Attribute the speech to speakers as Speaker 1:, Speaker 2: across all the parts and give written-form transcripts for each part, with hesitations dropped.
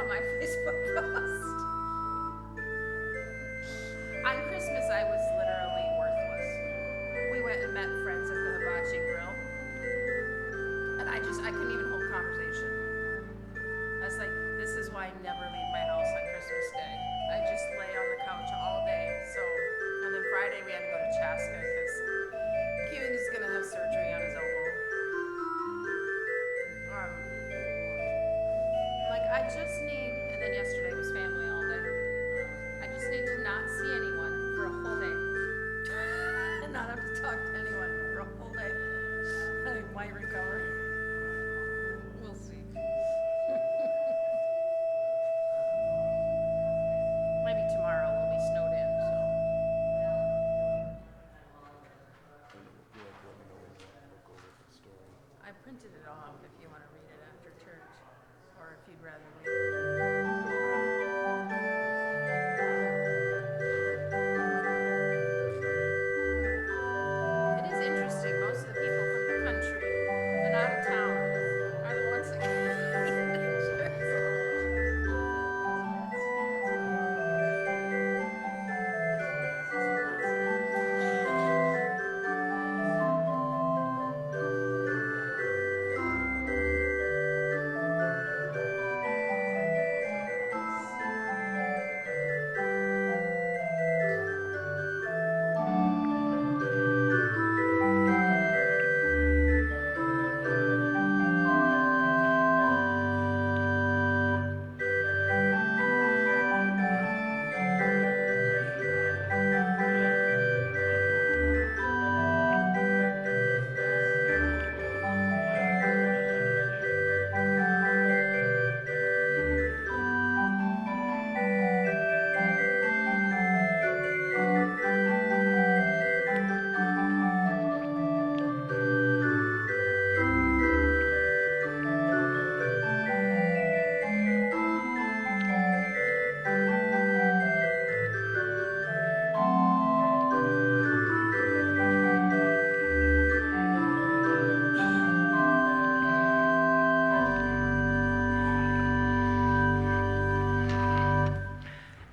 Speaker 1: on my Facebook post. On Christmas, I was literally worthless. We went and met friends at the hibachi grill, and I couldn't even hold conversation. I was like, this is why I never leave my house on Christmas Day. I just lay on the couch all day. So, and then Friday we had to go to Chaska because Kevin is gonna have surgery on his elbow. I just need, and then yesterday was family all day. I just need to not see anyone for a whole day. And not have to talk to anyone for a whole day. I might recover. We'll see. Maybe tomorrow we'll be snowed in, so. I printed it off if you want to read it after church, or if you'd rather read it. It is interesting. Most of the people from the country and out of town are the ones that get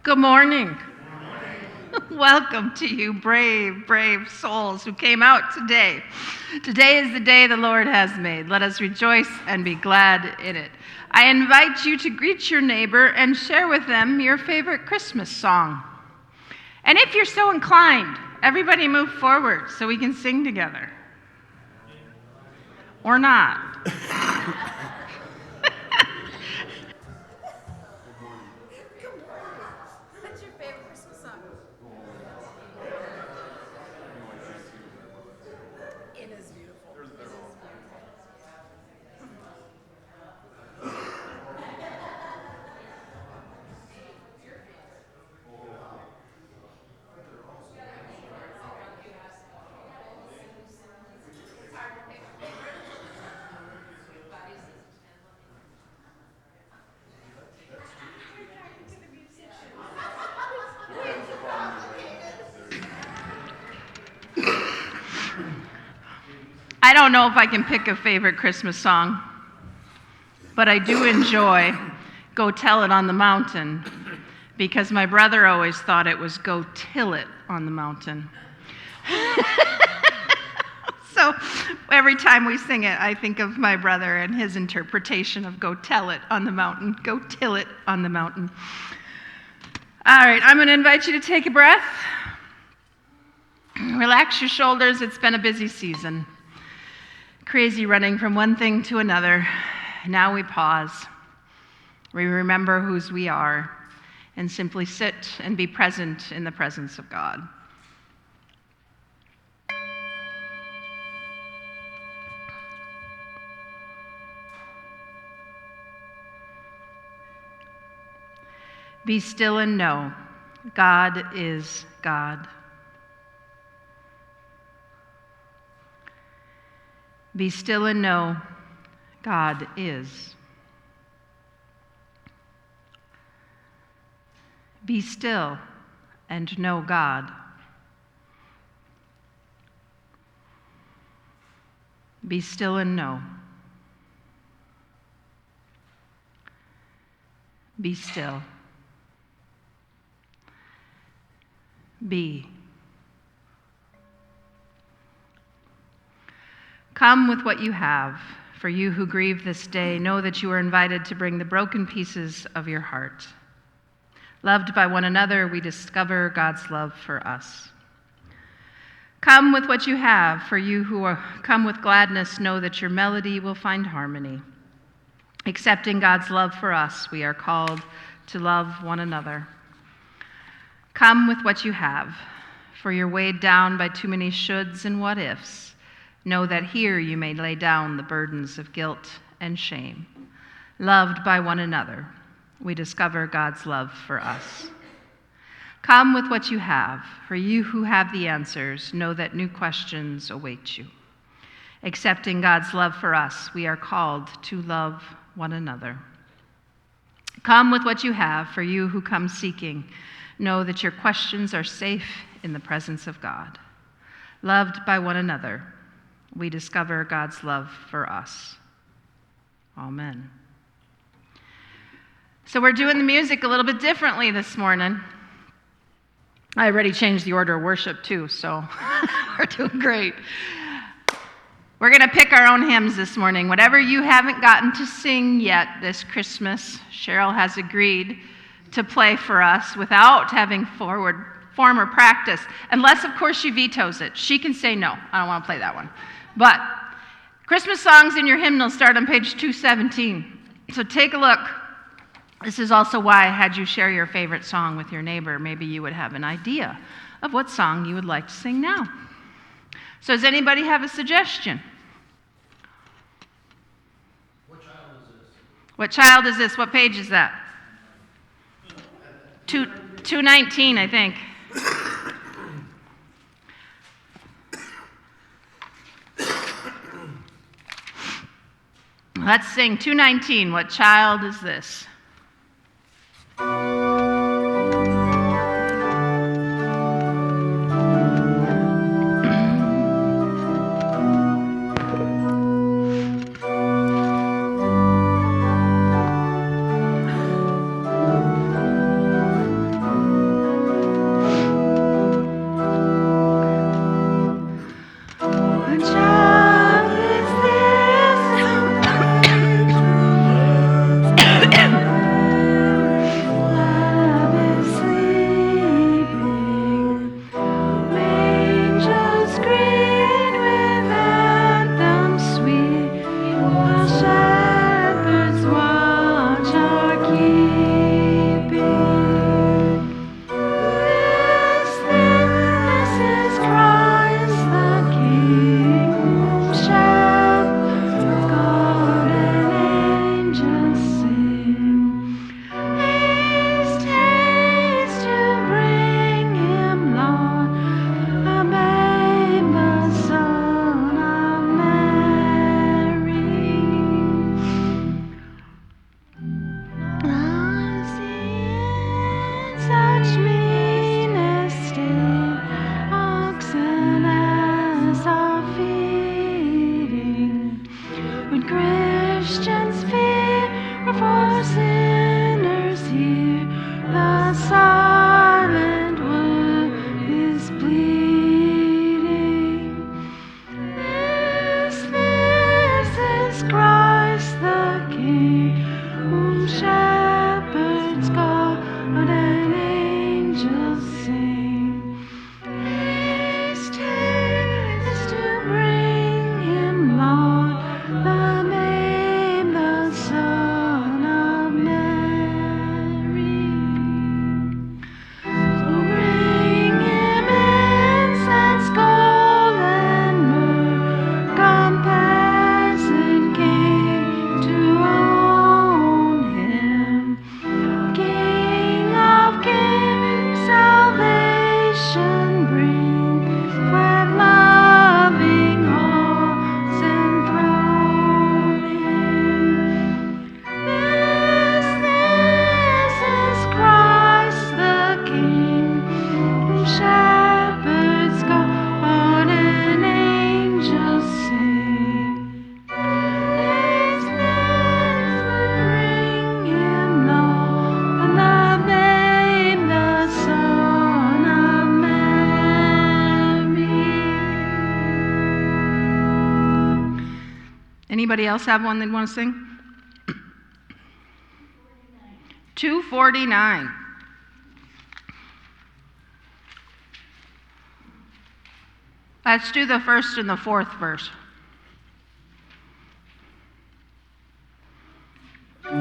Speaker 1: Good morning. Welcome to you, brave, brave souls who came out today. Today is the day the Lord has made. Let us rejoice and be glad in it. I invite you to greet your neighbor and share with them your favorite Christmas song. And if you're so inclined, everybody move forward so we can sing together. Or not. What's your favorite Christmas song? It is beautiful. It is beautiful. I don't know if I can pick a favorite Christmas song, but I do enjoy Go Tell It on the Mountain, because my brother always thought it was Go Till It on the Mountain. So every time we sing it, I think of my brother and his interpretation of Go Tell It on the Mountain, Go Till It on the Mountain. All right, I'm going to invite you to take a breath. Relax your shoulders. It's been a busy season. Crazy running from one thing to another. Now we pause. We remember whose we are and simply sit and be present in the presence of God. Be still and know God is God. Be still and know God is. Be still and know God. Be still and know. Be still. Be. Come with what you have. For you who grieve this day, know that you are invited to bring the broken pieces of your heart. Loved by one another, we discover God's love for us. Come with what you have. For you who come with gladness, know that your melody will find harmony. Accepting God's love for us, we are called to love one another. Come with what you have. For you're weighed down by too many shoulds and what ifs. Know that here you may lay down the burdens of guilt and shame. Loved by one another, we discover God's love for us. Come with what you have. For you who have the answers, know that new questions await you. Accepting God's love for us, we are called to love one another. Come with what you have. For you who come seeking, know that your questions are safe in the presence of God. Loved by one another, we discover God's love for us. Amen. So we're doing the music a little bit differently this morning. I already changed the order of worship too, so we're doing great. We're going to pick our own hymns this morning. Whatever you haven't gotten to sing yet this Christmas, Cheryl has agreed to play for us without having form or practice, unless, of course, she vetoes it. She can say, no, I don't want to play that one. But Christmas songs in your hymnal start on page 217. So take a look. This is also why I had you share your favorite song with your neighbor. Maybe you would have an idea of what song you would like to sing now. So does anybody have a suggestion?
Speaker 2: What child is this?
Speaker 1: What child is this? What page is that? 219, I think. Let's sing 219. What child is this? Anybody else have one they'd want to sing? 249. Let's do the first and the fourth verse.
Speaker 3: There's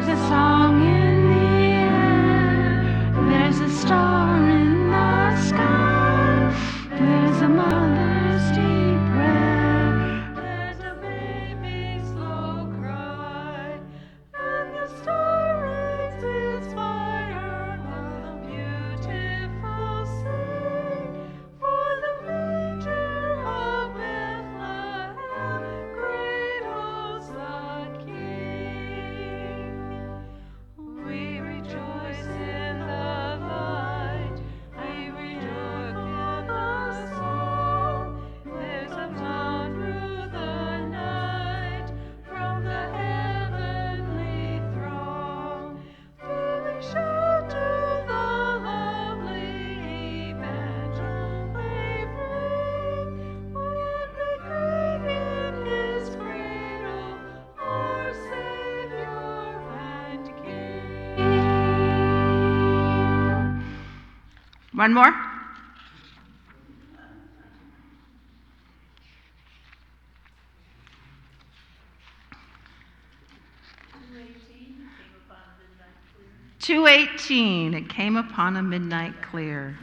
Speaker 3: a song in the air, there's a star in the sky, there's a mother's deep prayer, there's a baby's slow cry, and the star rays its fire on the beautiful scene, for the manger of Bethlehem cradles the King. We rejoice in the light, we rejoice in the song. There's a sound through the night from the heavenly throng. Filling shout to the lovely evangel they bring, when they greet in his cradle our Savior and King.
Speaker 1: One more. "2:18, it came upon a midnight clear."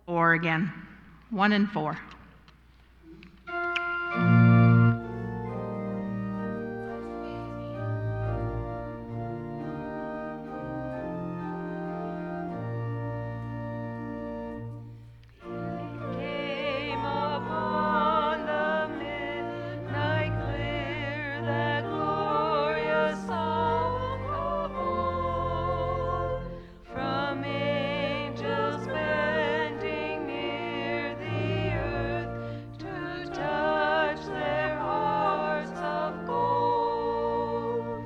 Speaker 1: Or again, 1 and 4.
Speaker 3: Came upon the midnight clear, that glorious song of old, from angels bending near the earth to touch their hearts of gold.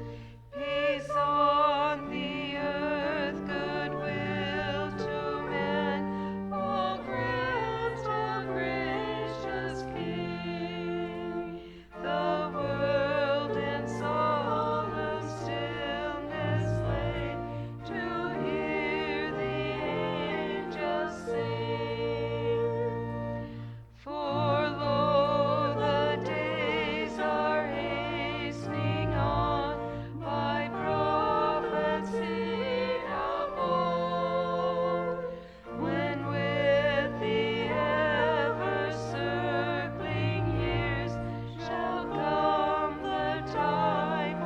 Speaker 3: Peace on the earth, goodwill to men, all grant, O gracious King. The world in solemn stillness lay to hear the angels sing. For lo, the days are hastening on, by prophets seen of old, when with the ever-circling years shall come the time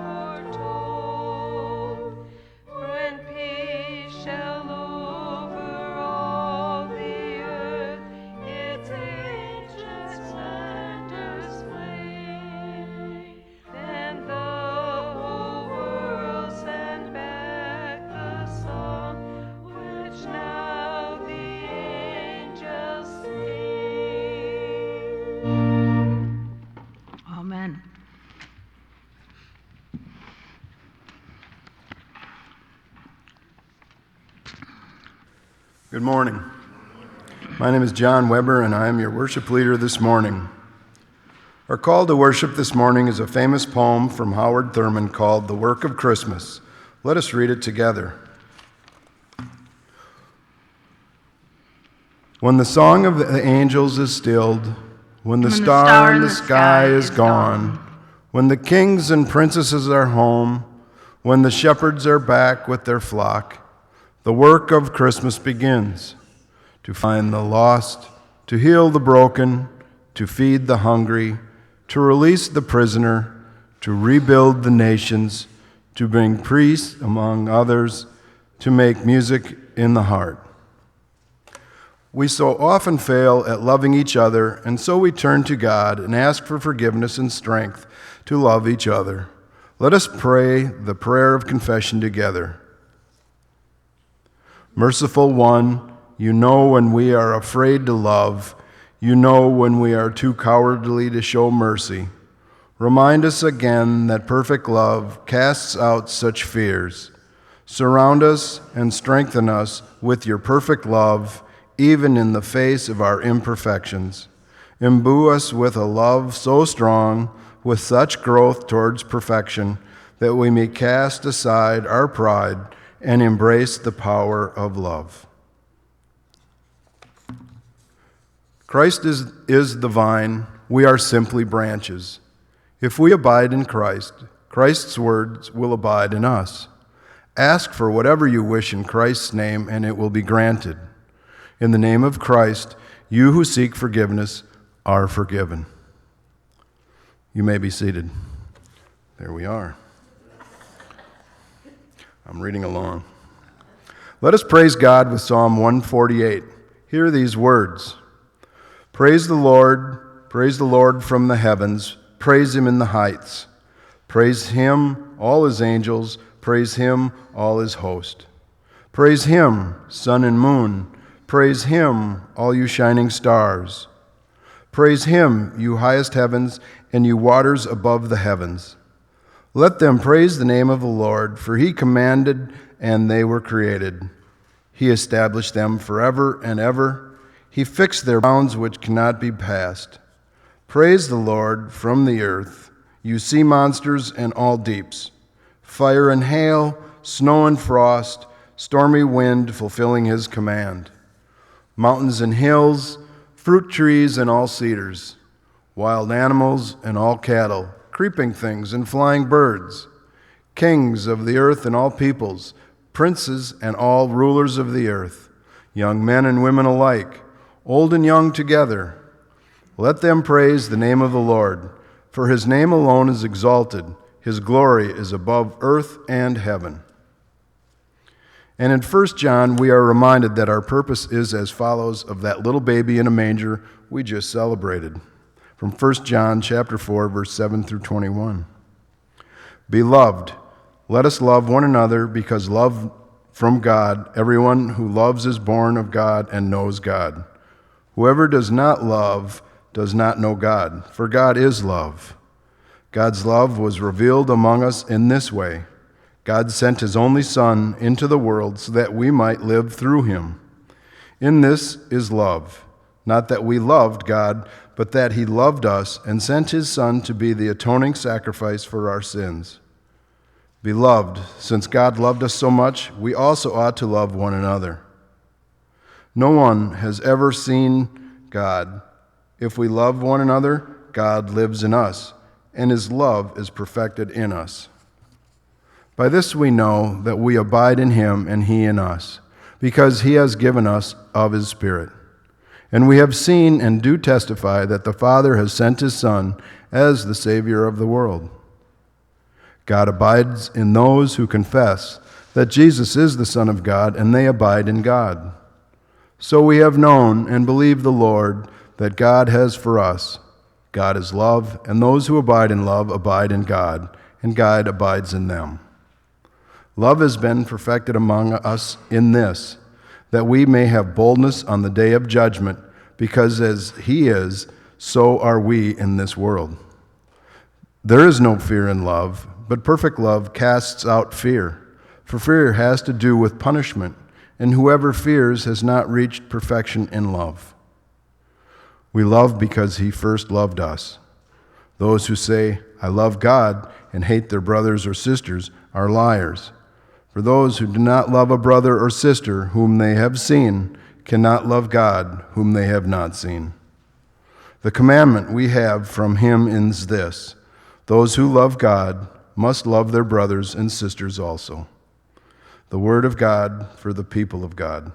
Speaker 3: foretold, when peace shall over all the earth its ancient splendor display. Then the whole world send back the song which now the angels sing.
Speaker 1: Amen.
Speaker 4: Good morning. My name is John Weber, and I am your worship leader this morning. Our call to worship this morning is a famous poem from Howard Thurman called "The Work of Christmas." Let us read it together. When the song of the angels is stilled, when the star in the sky is gone, when the kings and princesses are home, when the shepherds are back with their flock, the work of Christmas begins. To find the lost, to heal the broken, to feed the hungry, to release the prisoner, to rebuild the nations, to bring peace among others, to make music in the heart. We so often fail at loving each other, and so we turn to God and ask for forgiveness and strength to love each other. Let us pray the prayer of confession together. Merciful One, you know when we are afraid to love. You know when we are too cowardly to show mercy. Remind us again that perfect love casts out such fears. Surround us and strengthen us with your perfect love, even in the face of our imperfections. Imbue us with a love so strong, with such growth towards perfection, that we may cast aside our pride and embrace the power of love. Christ is the vine, we are simply branches. If we abide in Christ, Christ's words will abide in us. Ask for whatever you wish in Christ's name, and it will be granted. In the name of Christ, you who seek forgiveness are forgiven. You may be seated. There we are. I'm reading along. Let us praise God with Psalm 148. Hear these words. Praise the Lord from the heavens. Praise him in the heights. Praise him, all his angels. Praise him, all his host. Praise him, sun and moon. Praise him, all you shining stars. Praise him, you highest heavens, and you waters above the heavens. Let them praise the name of the Lord, for he commanded, and they were created. He established them forever and ever. He fixed their bounds which cannot be passed. Praise the Lord from the earth, you sea monsters and all deeps. Fire and hail, snow and frost, stormy wind fulfilling his command. Mountains and hills, fruit trees and all cedars, wild animals and all cattle, creeping things and flying birds, kings of the earth and all peoples, princes and all rulers of the earth, young men and women alike, old and young together. Let them praise the name of the Lord, for his name alone is exalted. His glory is above earth and heaven. And in 1 John, we are reminded that our purpose is as follows of that little baby in a manger we just celebrated. From 1 John chapter 4, verse 7 through 21. Beloved, let us love one another, because love from God, everyone who loves is born of God and knows God. Whoever does not love does not know God, for God is love. God's love was revealed among us in this way. God sent his only Son into the world so that we might live through him. In this is love, not that we loved God, but that he loved us and sent his Son to be the atoning sacrifice for our sins. Beloved, since God loved us so much, we also ought to love one another. No one has ever seen God. If we love one another, God lives in us, and his love is perfected in us. By this we know that we abide in him and he in us, because he has given us of his Spirit. And we have seen and do testify that the Father has sent his Son as the Savior of the world. God abides in those who confess that Jesus is the Son of God, and they abide in God. So we have known and believed the Lord that God has for us. God is love, and those who abide in love abide in God, and God abides in them. Love has been perfected among us in this, that we may have boldness on the day of judgment, because as he is, so are we in this world. There is no fear in love, but perfect love casts out fear, for fear has to do with punishment, and whoever fears has not reached perfection in love. We love because he first loved us. Those who say, I love God, and hate their brothers or sisters are liars. For those who do not love a brother or sister whom they have seen cannot love God whom they have not seen. The commandment we have from him is this: those who love God must love their brothers and sisters also. The word of God for the people of God.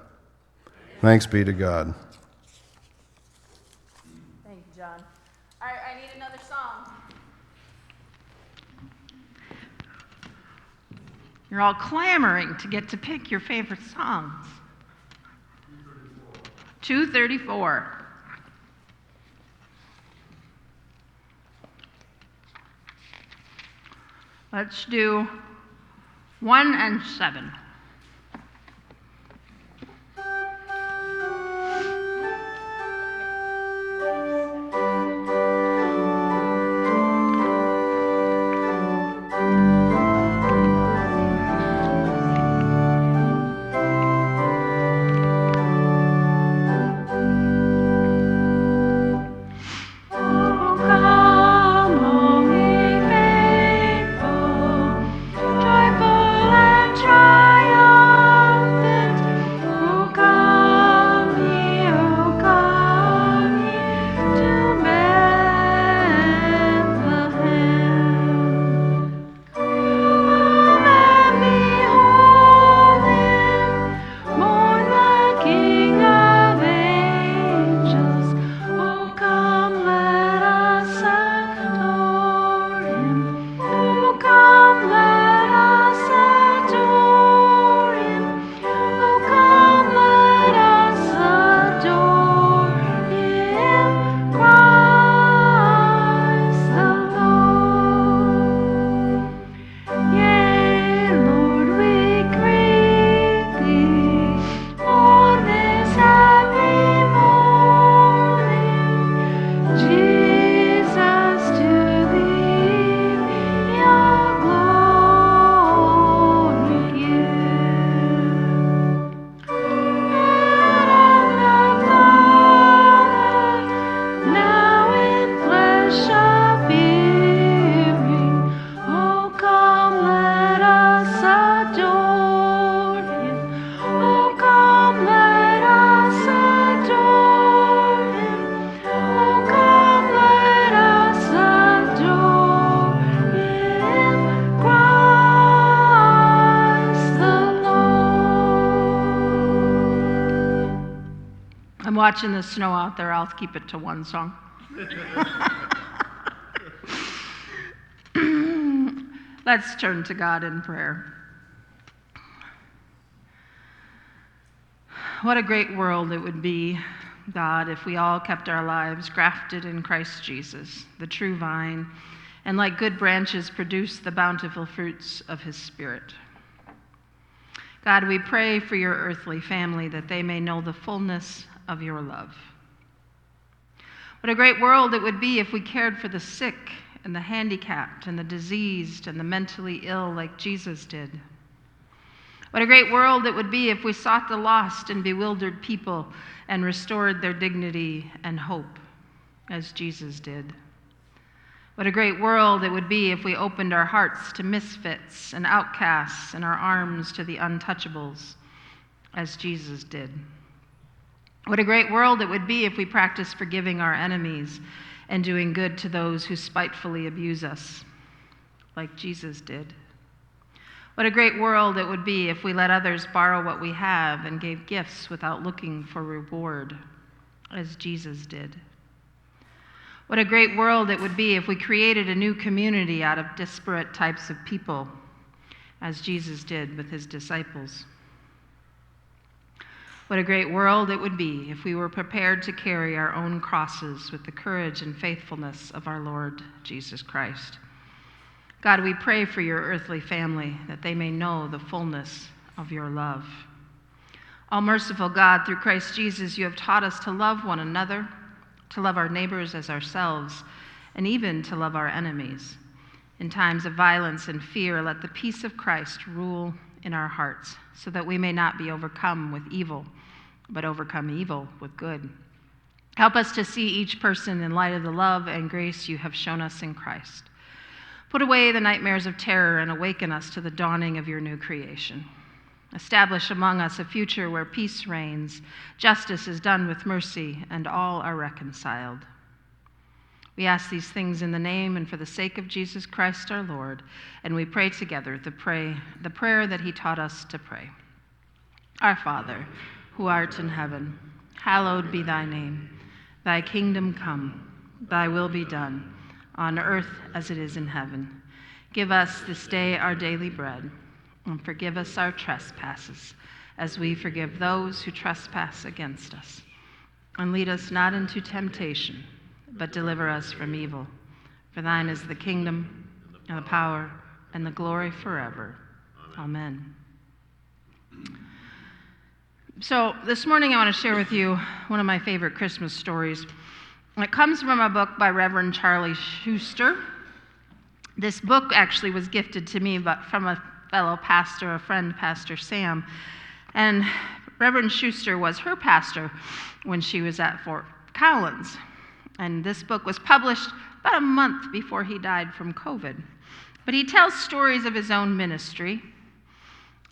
Speaker 4: Thanks be to God.
Speaker 1: Thank you, John. All right, I need another song. You're all clamoring to get to pick your favorite songs. 234. Let's do 1 and 7. Watching the snow out there, I'll keep it to one song. Let's turn to God in prayer. What a great world it would be, God, if we all kept our lives grafted in Christ Jesus, the true vine, and like good branches produce the bountiful fruits of his Spirit. God, we pray for your earthly family that they may know the fullness of your love. What a great world it would be if we cared for the sick and the handicapped and the diseased and the mentally ill like Jesus did. What a great world it would be if we sought the lost and bewildered people and restored their dignity and hope as Jesus did. What a great world it would be if we opened our hearts to misfits and outcasts and our arms to the untouchables as Jesus did. What a great world it would be if we practiced forgiving our enemies and doing good to those who spitefully abuse us, like Jesus did. What a great world it would be if we let others borrow what we have and gave gifts without looking for reward, as Jesus did. What a great world it would be if we created a new community out of disparate types of people, as Jesus did with his disciples. What a great world it would be if we were prepared to carry our own crosses with the courage and faithfulness of our Lord Jesus Christ. God, we pray for your earthly family that they may know the fullness of your love. All merciful God, through Christ Jesus, you have taught us to love one another, to love our neighbors as ourselves, and even to love our enemies. In times of violence and fear, let the peace of Christ rule in our hearts, so that we may not be overcome with evil, but overcome evil with good. Help us to see each person in light of the love and grace you have shown us in Christ. Put away the nightmares of terror and awaken us to the dawning of your new creation. Establish among us a future where peace reigns, justice is done with mercy, and all are reconciled. We ask these things in the name and for the sake of Jesus Christ our Lord, and we pray together the prayer that he taught us to pray. Our Father, who art in heaven, hallowed be thy name. Thy kingdom come, thy will be done, on earth as it is in heaven. Give us this day our daily bread, and forgive us our trespasses, as we forgive those who trespass against us. And lead us not into temptation, but deliver us from evil. For thine is the kingdom, and the power, and the glory forever. Amen. So this morning I want to share with you one of my favorite Christmas stories. It comes from a book by Reverend Charlie Schuster. This book actually was gifted to me from a fellow pastor, a friend, Pastor Sam. And Reverend Schuster was her pastor when she was at Fort Collins. And this book was published about a month before he died from COVID. But he tells stories of his own ministry.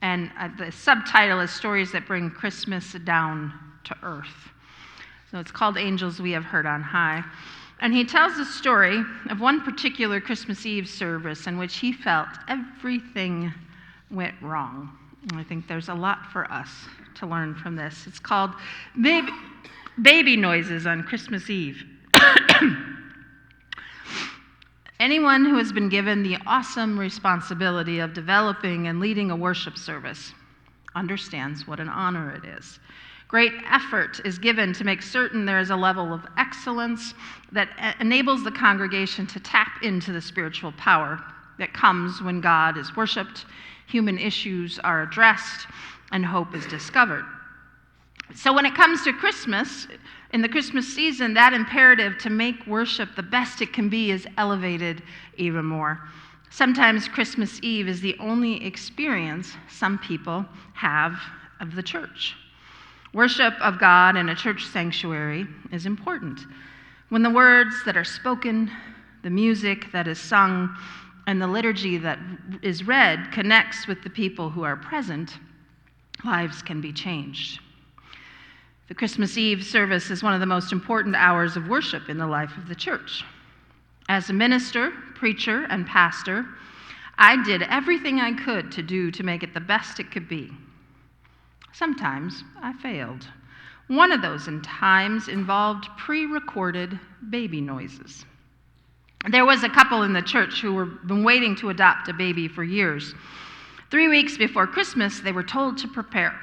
Speaker 1: And the subtitle is Stories That Bring Christmas Down to Earth. So it's called Angels We Have Heard on High. And he tells the story of one particular Christmas Eve service in which he felt everything went wrong. And I think there's a lot for us to learn from this. It's called Baby Noises on Christmas Eve. Anyone who has been given the awesome responsibility of developing and leading a worship service understands what an honor it is. Great effort is given to make certain there is a level of excellence that enables the congregation to tap into the spiritual power that comes when God is worshiped, human issues are addressed, and hope is discovered. So when it comes to Christmas, in the Christmas season, that imperative to make worship the best it can be is elevated even more. Sometimes Christmas Eve is the only experience some people have of the church. Worship of God in a church sanctuary is important. When the words that are spoken, the music that is sung, and the liturgy that is read connects with the people who are present, lives can be changed. The Christmas Eve service is one of the most important hours of worship in the life of the church. As a minister, preacher, and pastor, I did everything I could to make it the best it could be. Sometimes I failed. One of those times involved pre-recorded baby noises. There was a couple in the church who had been waiting to adopt a baby for years. 3 weeks before Christmas, they were told to prepare.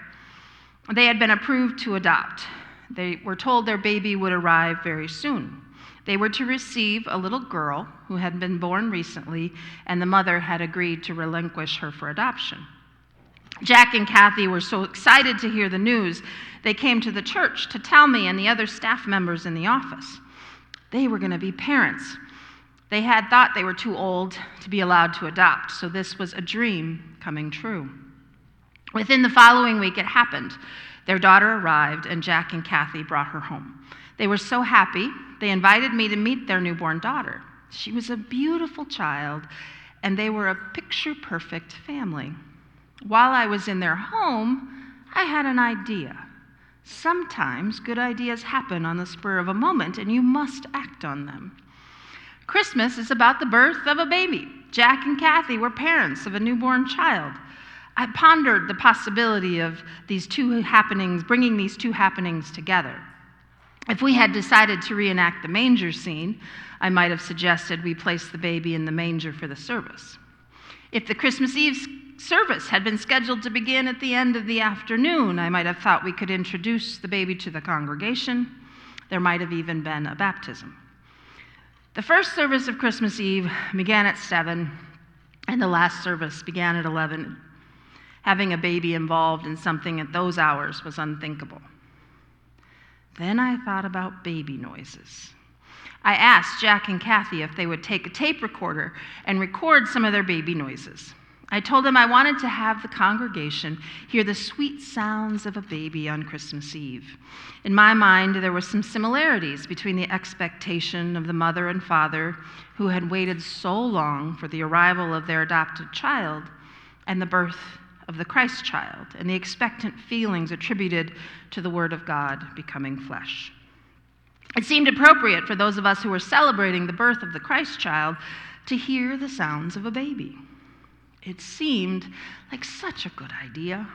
Speaker 1: They had been approved to adopt. They were told their baby would arrive very soon. They were to receive a little girl who had been born recently, and the mother had agreed to relinquish her for adoption. Jack and Kathy were so excited to hear the news, they came to the church to tell me and the other staff members in the office. They were going to be parents. They had thought they were too old to be allowed to adopt, so this was a dream coming true. Within the following week, it happened. Their daughter arrived, and Jack and Kathy brought her home. They were so happy, they invited me to meet their newborn daughter. She was a beautiful child, and they were a picture-perfect family. While I was in their home, I had an idea. Sometimes good ideas happen on the spur of a moment, and you must act on them. Christmas is about the birth of a baby. Jack and Kathy were parents of a newborn child. I pondered the possibility of these two happenings, bringing these two happenings together. If we had decided to reenact the manger scene, I might have suggested we place the baby in the manger for the service. If the Christmas Eve service had been scheduled to begin at the end of the afternoon, I might have thought we could introduce the baby to the congregation. There might have even been a baptism. The first service of Christmas Eve began at 7, and the last service began at 11. Having a baby involved in something at those hours was unthinkable. Then I thought about baby noises. I asked Jack and Kathy if they would take a tape recorder and record some of their baby noises. I told them I wanted to have the congregation hear the sweet sounds of a baby on Christmas Eve. In my mind, there were some similarities between the expectation of the mother and father who had waited so long for the arrival of their adopted child and the birth of the Christ child, and the expectant feelings attributed to the Word of God becoming flesh. It seemed appropriate for those of us who were celebrating the birth of the Christ child to hear the sounds of a baby. It seemed like such a good idea.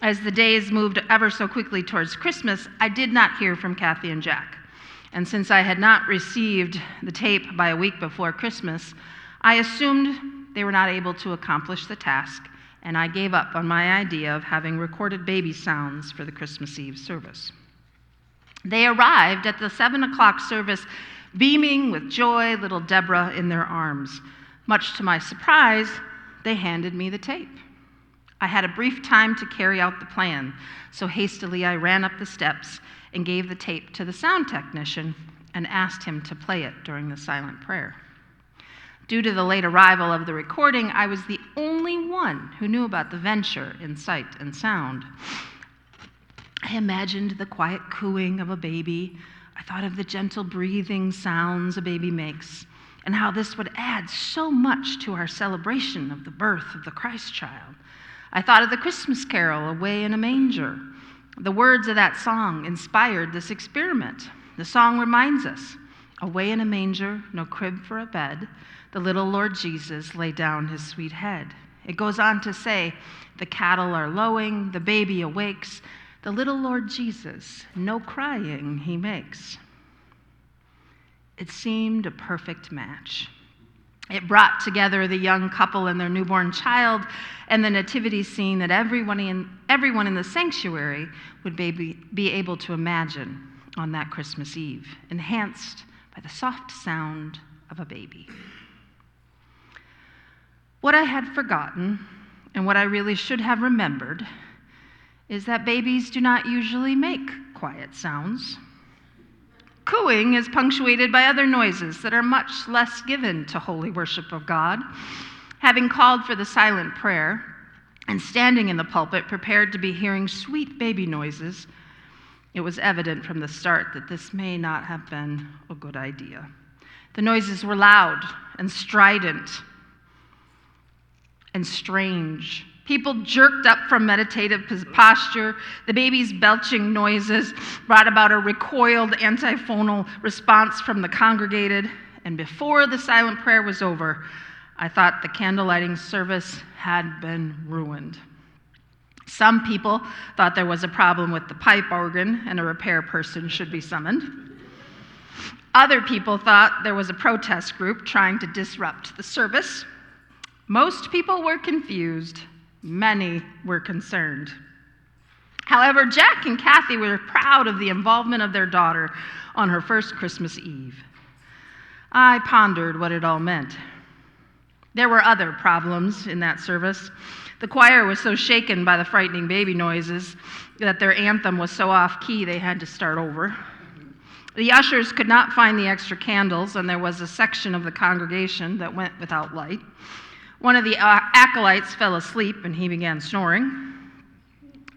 Speaker 1: As the days moved ever so quickly towards Christmas, I did not hear from Kathy and Jack. And since I had not received the tape by a week before Christmas, I assumed they were not able to accomplish the task, and I gave up on my idea of having recorded baby sounds for the Christmas Eve service. They arrived at the 7 o'clock service beaming with joy, little Deborah in their arms. Much to my surprise, they handed me the tape. I had a brief time to carry out the plan, so hastily I ran up the steps and gave the tape to the sound technician and asked him to play it during the silent prayer. Due to the late arrival of the recording, I was the only one who knew about the venture in sight and sound. I imagined the quiet cooing of a baby. I thought of the gentle breathing sounds a baby makes, and how this would add so much to our celebration of the birth of the Christ child. I thought of the Christmas carol, Away in a Manger. The words of that song inspired this experiment. The song reminds us, away in a manger, no crib for a bed, the little Lord Jesus lay down his sweet head. It goes on to say, the cattle are lowing, the baby awakes, the little Lord Jesus, no crying he makes. It seemed a perfect match. It brought together the young couple and their newborn child and the nativity scene that everyone in the sanctuary would be able to imagine on that Christmas Eve, enhanced by the soft sound of a baby. What I had forgotten, and what I really should have remembered, is that babies do not usually make quiet sounds. Cooing is punctuated by other noises that are much less given to holy worship of God. Having called for the silent prayer and standing in the pulpit prepared to be hearing sweet baby noises, it was evident from the start that this may not have been a good idea. The noises were loud and strident and strange. People jerked up from meditative posture. The baby's belching noises brought about a recoiled antiphonal response from the congregated, and before the silent prayer was over, I thought the candlelighting service had been ruined. Some people thought there was a problem with the pipe organ and a repair person should be summoned. Other people thought there was a protest group trying to disrupt the service. Most people were confused. Many were concerned. However, Jack and Kathy were proud of the involvement of their daughter on her first Christmas Eve. I pondered what it all meant. There were other problems in that service. The choir was so shaken by the frightening baby noises that their anthem was so off-key they had to start over. The ushers could not find the extra candles, and there was a section of the congregation that went without light. One of the acolytes fell asleep, and he began snoring.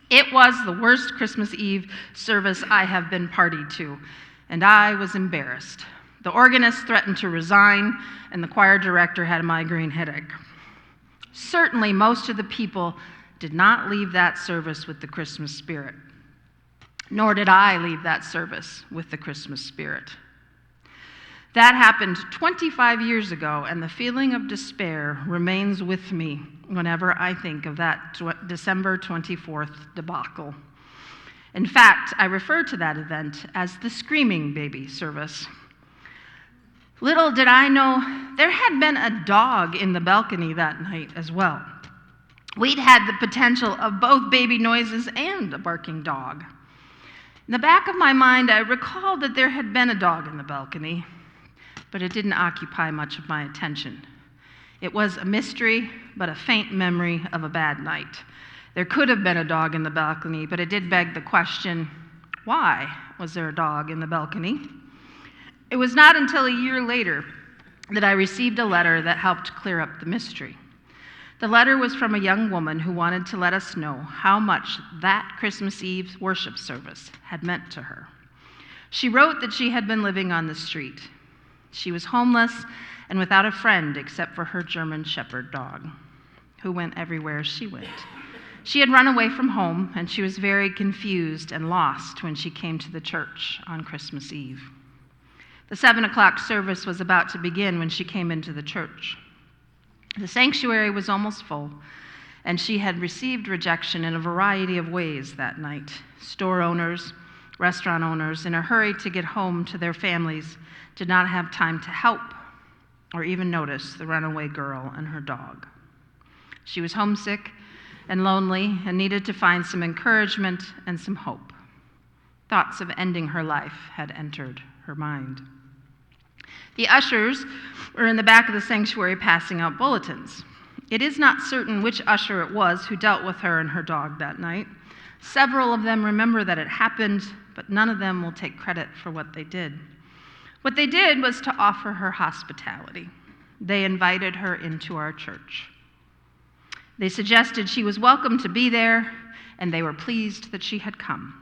Speaker 1: It was the worst Christmas Eve service I have been party to, and I was embarrassed. The organist threatened to resign, and the choir director had a migraine headache. Certainly, most of the people did not leave that service with the Christmas spirit, nor did I leave that service with the Christmas spirit. That happened 25 years ago, and the feeling of despair remains with me whenever I think of that December 24th debacle. In fact, I refer to that event as the Screaming Baby service. Little did I know there had been a dog in the balcony that night as well. We'd had the potential of both baby noises and a barking dog. In the back of my mind, I recalled that there had been a dog in the balcony, but it didn't occupy much of my attention. It was a mystery, but a faint memory of a bad night. There could have been a dog in the balcony, but it did beg the question, why was there a dog in the balcony? It was not until a year later that I received a letter that helped clear up the mystery. The letter was from a young woman who wanted to let us know how much that Christmas Eve worship service had meant to her. She wrote that she had been living on the street. She was homeless and without a friend except for her German Shepherd dog, who went everywhere she went. She had run away from home, and she was very confused and lost when she came to the church on Christmas Eve. The 7 o'clock service was about to begin when she came into the church. The sanctuary was almost full, and she had received rejection in a variety of ways that night. Store owners, restaurant owners, in a hurry to get home to their families, did not have time to help or even notice the runaway girl and her dog. She was homesick and lonely and needed to find some encouragement and some hope. Thoughts of ending her life had entered her mind. The ushers were in the back of the sanctuary passing out bulletins. It is not certain which usher it was who dealt with her and her dog that night. Several of them remember that it happened, but none of them will take credit for what they did. What they did was to offer her hospitality. They invited her into our church. They suggested she was welcome to be there, and they were pleased that she had come.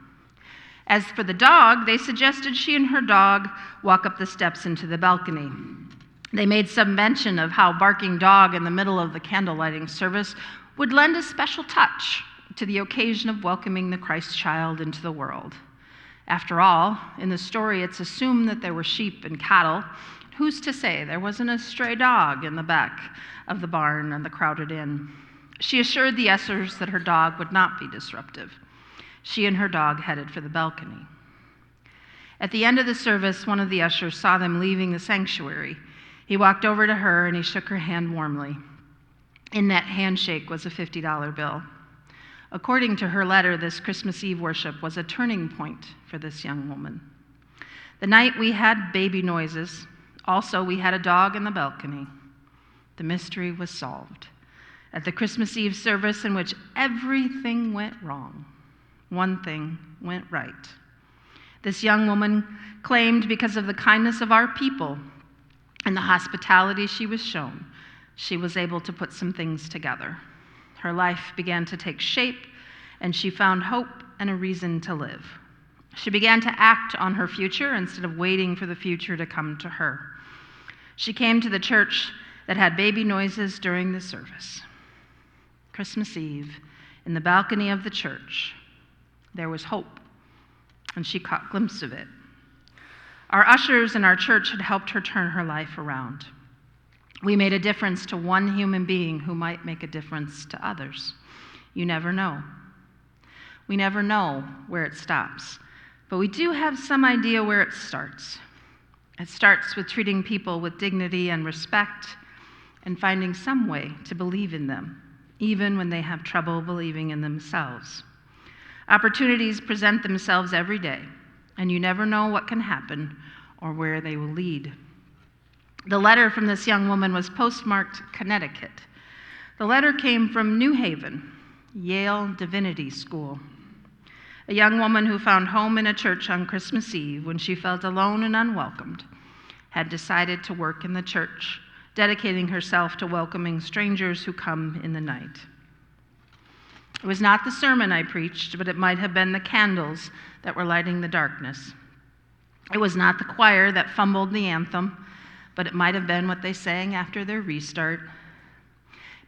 Speaker 1: As for the dog, they suggested she and her dog walk up the steps into the balcony. They made some mention of how barking dog in the middle of the candle lighting service would lend a special touch to the occasion of welcoming the Christ child into the world. After all, in the story, it's assumed that there were sheep and cattle. Who's to say there wasn't a stray dog in the back of the barn and the crowded inn? She assured the ushers that her dog would not be disruptive. She and her dog headed for the balcony. At the end of the service, one of the ushers saw them leaving the sanctuary. He walked over to her and he shook her hand warmly. In that handshake was a $50 bill. According to her letter, this Christmas Eve worship was a turning point for this young woman. The night we had baby noises. Also, we had a dog in the balcony. The mystery was solved. At the Christmas Eve service in which everything went wrong, one thing went right. This young woman claimed because of the kindness of our people and the hospitality she was shown, she was able to put some things together. Her life began to take shape, and she found hope and a reason to live. She began to act on her future instead of waiting for the future to come to her. She came to the church that had baby noises during the service. Christmas Eve, in the balcony of the church, there was hope, and she caught a glimpse of it. Our ushers in our church had helped her turn her life around. We made a difference to one human being who might make a difference to others. You never know. We never know where it stops, but we do have some idea where it starts. It starts with treating people with dignity and respect and finding some way to believe in them, even when they have trouble believing in themselves. Opportunities present themselves every day, and you never know what can happen or where they will lead. The letter from this young woman was postmarked Connecticut. The letter came from New Haven, Yale Divinity School. A young woman who found home in a church on Christmas Eve when she felt alone and unwelcomed had decided to work in the church, dedicating herself to welcoming strangers who come in the night. It was not the sermon I preached, but it might have been the candles that were lighting the darkness. It was not the choir that fumbled the anthem, but it might have been what they sang after their restart.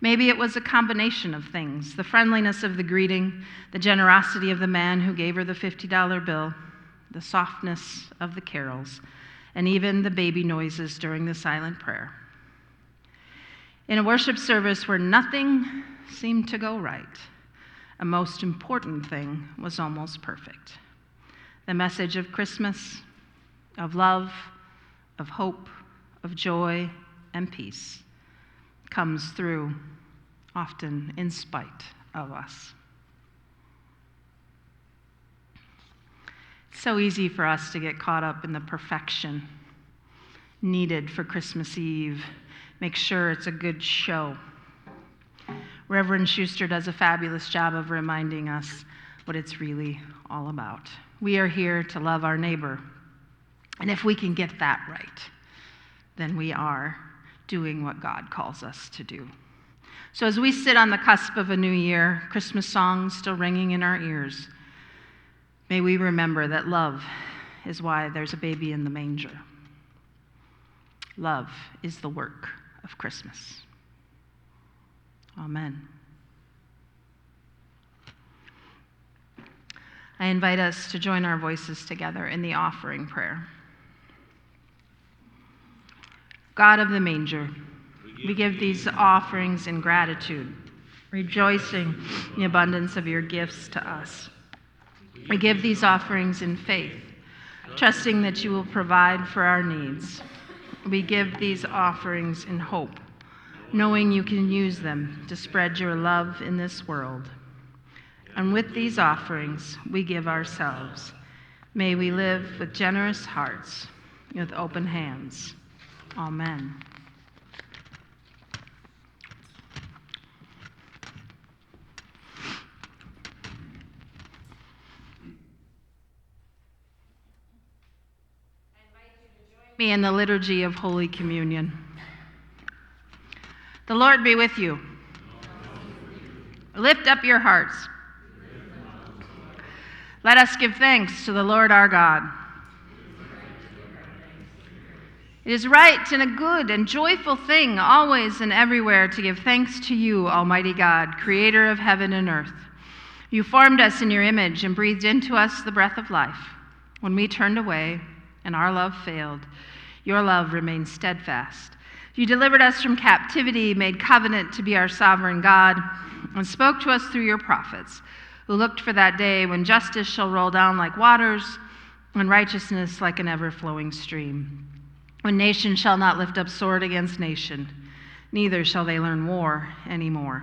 Speaker 1: Maybe it was a combination of things: the friendliness of the greeting, the generosity of the man who gave her the $50 bill, the softness of the carols, and even the baby noises during the silent prayer. In a worship service where nothing seemed to go right, a most important thing was almost perfect. The message of Christmas, of love, of hope, of joy and peace comes through, often in spite of us. It's so easy for us to get caught up in the perfection needed for Christmas Eve. Make sure it's a good show. Reverend Schuster does a fabulous job of reminding us what it's really all about. We are here to love our neighbor, and if we can get that right, then we are doing what God calls us to do. So as we sit on the cusp of a new year, Christmas songs still ringing in our ears, may we remember that love is why there's a baby in the manger. Love is the work of Christmas. Amen. I invite us to join our voices together in the offering prayer. God of the manger, we give these offerings in gratitude, rejoicing in the abundance of your gifts to us. We give these offerings in faith, trusting that you will provide for our needs. We give these offerings in hope, knowing you can use them to spread your love in this world. And with these offerings, we give ourselves. May we live with generous hearts, with open hands. Amen. Me in the liturgy of Holy Communion. The Lord be with you. Lift up your hearts. Let us give thanks to the Lord our God. It is right and a good and joyful thing always and everywhere to give thanks to you, Almighty God, creator of heaven and earth. You formed us in your image and breathed into us the breath of life. When we turned away and our love failed, your love remained steadfast. You delivered us from captivity, made covenant to be our sovereign God, and spoke to us through your prophets, who looked for that day when justice shall roll down like waters and righteousness like an ever-flowing stream. When nation shall not lift up sword against nation, neither shall they learn war anymore.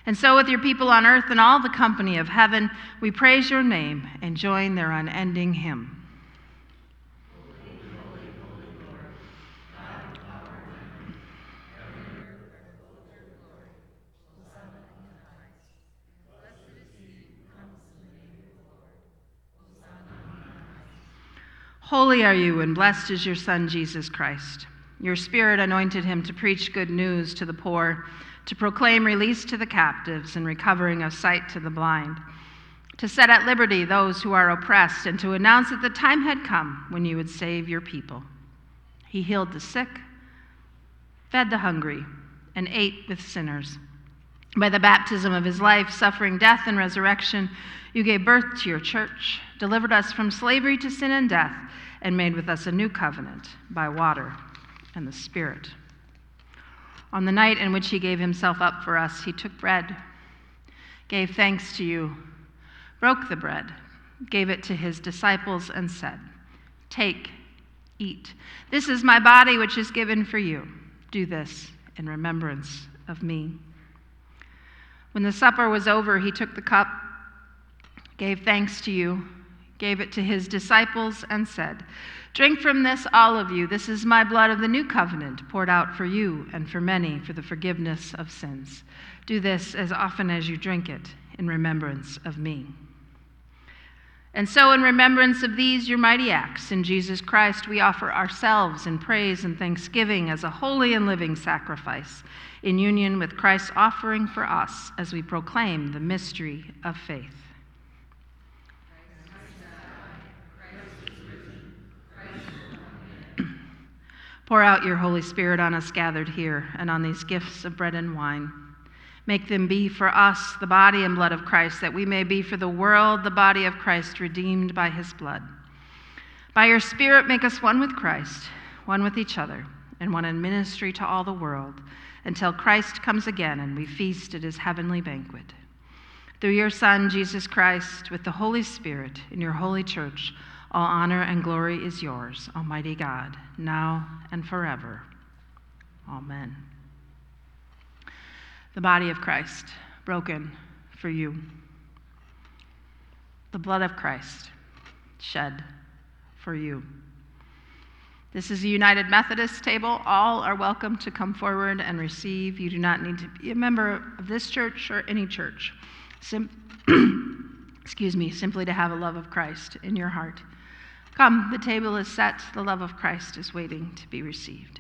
Speaker 1: And so with your people on earth and all the company of heaven, we praise your name and join their unending hymn. Holy are you, and blessed is your Son, Jesus Christ. Your Spirit anointed him to preach good news to the poor, to proclaim release to the captives and recovering of sight to the blind, to set at liberty those who are oppressed, and to announce that the time had come when you would save your people. He healed the sick, fed the hungry, and ate with sinners. By the baptism of his life, suffering, death, and resurrection, you gave birth to your church, delivered us from slavery to sin and death, and made with us a new covenant by water and the Spirit. On the night in which he gave himself up for us, he took bread, gave thanks to you, broke the bread, gave it to his disciples, and said, "Take, eat. This is my body, which is given for you. Do this in remembrance of me." When the supper was over, he took the cup, gave thanks to you, gave it to his disciples, and said, "Drink from this, all of you. This is my blood of the new covenant, poured out for you and for many for the forgiveness of sins. Do this as often as you drink it in remembrance of me." And so, in remembrance of these your mighty acts in Jesus Christ, we offer ourselves in praise and thanksgiving as a holy and living sacrifice, in union with Christ's offering for us as we proclaim the mystery of faith. Pour out your Holy Spirit on us gathered here and on these gifts of bread and wine. Make them be for us the body and blood of Christ, that we may be for the world the body of Christ, redeemed by his blood. By your Spirit, make us one with Christ, one with each other, and one in ministry to all the world, until Christ comes again and we feast at his heavenly banquet. Through your Son, Jesus Christ, with the Holy Spirit, in your holy church, all honor and glory is yours, Almighty God, now and forever. Amen. The body of Christ, broken for you. The blood of Christ, shed for you. This is a United Methodist table. All are welcome to come forward and receive. You do not need to be a member of this church or any church. Simply to have a love of Christ in your heart. Come, the table is set. The love of Christ is waiting to be received.